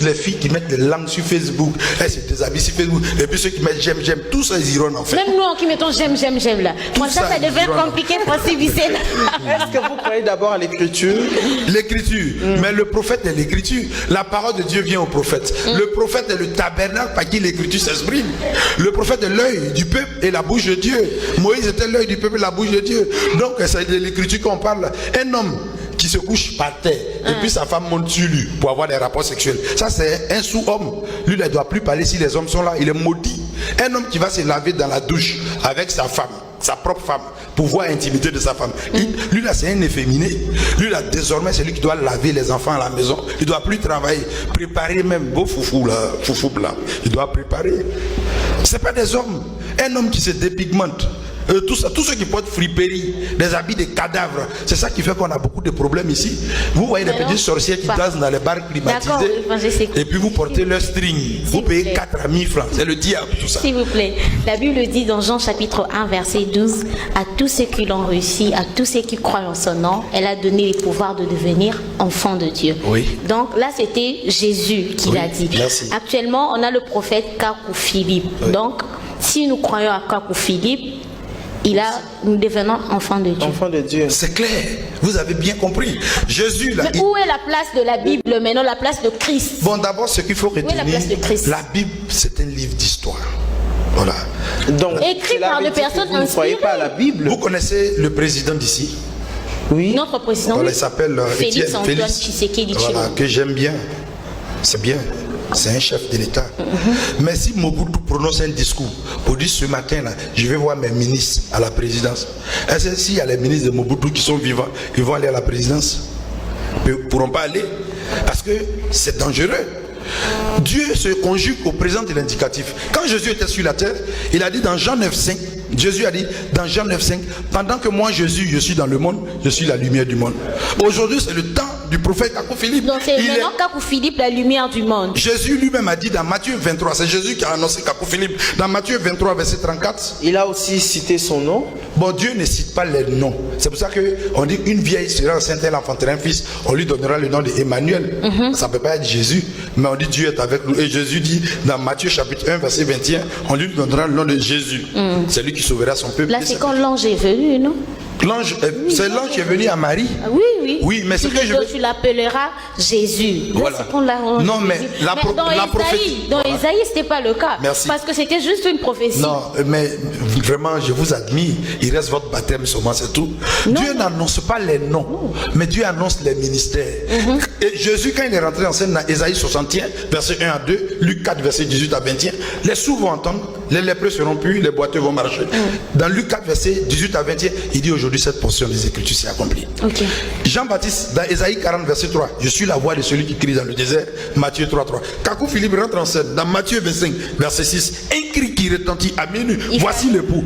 les filles qui mettent les langues sur Facebook, elles se déshabillent sur Facebook, et puis ceux qui mettent j'aime, tout ça ils iront en fait. Même nous qui mettons j'aime là. Moi ça devient compliqué pour civiliser. Est-ce que vous croyez d'abord à l'écriture? L'écriture, mais le prophète est l'écriture. La parole de Dieu vient au prophète. Le prophète est le tabernacle par qui l'écriture s'exprime. Le prophète est l'œil du peuple et la bouche de Dieu. Moïse était l'œil du peuple et la bouche de Dieu. Donc c'est de l'écriture qu'on parle. Un homme qui se couche par terre et puis sa femme monte sur lui pour avoir des rapports sexuels, ça c'est un sous-homme. Lui il ne doit plus parler si les hommes sont là, il est maudit. Un homme qui va se laver dans la douche avec sa femme, sa propre femme, pour voir l'intimité de sa femme, lui là c'est un efféminé. Lui là désormais c'est lui qui doit laver les enfants à la maison. Il ne doit plus travailler, préparer même beau foufou là, foufou blanc, il doit préparer. C'est pas des hommes. Un homme qui se dépigmente, tous ceux qui portent friperie, des habits de cadavres, c'est ça qui fait qu'on a beaucoup de problèmes ici. Vous voyez des petites sorcières qui dansent dans les bars climatisés et puis vous portez leur string, vous payez 4 à 1000 francs, c'est le diable tout ça. S'il vous plaît, la Bible dit dans Jean chapitre 1 verset 12, à tous ceux qui l'ont réussi, à tous ceux qui croient en son nom, elle a donné le pouvoir de devenir enfants de Dieu. Oui. Donc là c'était Jésus qui l'a dit. Merci. Actuellement on a le prophète Kakou Philippe. Oui. Donc si nous croyons à Kakou Philippe, nous devenons enfants de Dieu. Enfants de Dieu. C'est clair, vous avez bien compris. Jésus là. Mais où est la place de la Bible maintenant, la place de Christ? Bon, d'abord, ce qu'il faut retenir, la place de Christ? La Bible, c'est un livre d'histoire. Voilà. Donc, écrit par des personnes vous ne croyez pas à la Bible? Vous connaissez le président d'ici? Oui. Notre président, Voilà, il s'appelle Félix Antoine Tshisekedi Tshilombo. Voilà, que j'aime bien. C'est bien. C'est un chef de l'État. Mais si Mobutu prononce un discours pour dire ce matin là, je vais voir mes ministres à la présidence. Est-ce que s'il y a les ministres de Mobutu qui sont vivants, ils vont aller à la présidence? Ils ne pourront pas aller parce que c'est dangereux. Dieu se conjugue au présent de l'indicatif. Quand Jésus était sur la terre, il a dit dans Jean 9,5, Jésus a dit dans Jean 9,5, pendant que moi Jésus, je suis dans le monde, je suis la lumière du monde. Aujourd'hui c'est le temps du prophète Kakou Philippe. Donc c'est maintenant Kakou Philippe la lumière du monde. Jésus lui-même a dit dans Matthieu 23, c'est Jésus qui a annoncé Kakou Philippe, dans Matthieu 23 verset 34. Il a aussi cité son nom. Bon, Dieu ne cite pas les noms. C'est pour ça qu'on dit une vieille sera enceinte, elle enfantera un fils, on lui donnera le nom d'Emmanuel. Ça ne peut pas être Jésus, mais on dit Dieu est avec nous. Et Jésus dit dans Matthieu chapitre 1 verset 21, on lui donnera le nom de Jésus. C'est lui qui sauvera son peuple. Là c'est quand l'ange est venu, non? L'ange, c'est l'ange qui est venu à Marie. Oui. Oui, mais ce que je veux... Tu l'appelleras Jésus. Voilà. Non, mais la prophétie. Dans Isaïe, ce n'était pas le cas. Merci. Parce que c'était juste une prophétie. Non, mais vraiment, je vous admire. Il reste votre baptême seulement, c'est tout. Non. Dieu n'annonce pas les noms, mais Dieu annonce les ministères. Et Jésus, quand il est rentré en scène dans Isaïe 61, verset 1 à 2, Luc 4, verset 18 à 21, les sourds vont entendre, les lépreux seront purs, les boiteux vont marcher. Dans Luc 4, verset 18 à 21, il dit aujourd'hui cette portion des Écritures s'est accomplie. Jean-Baptiste, dans Isaïe 40, verset 3, je suis la voix de celui qui crie dans le désert, Matthieu 3, 3. Kakou Philippe rentre en scène, dans Matthieu 25, verset 6, un cri qui retentit à minuit, voici l'époux,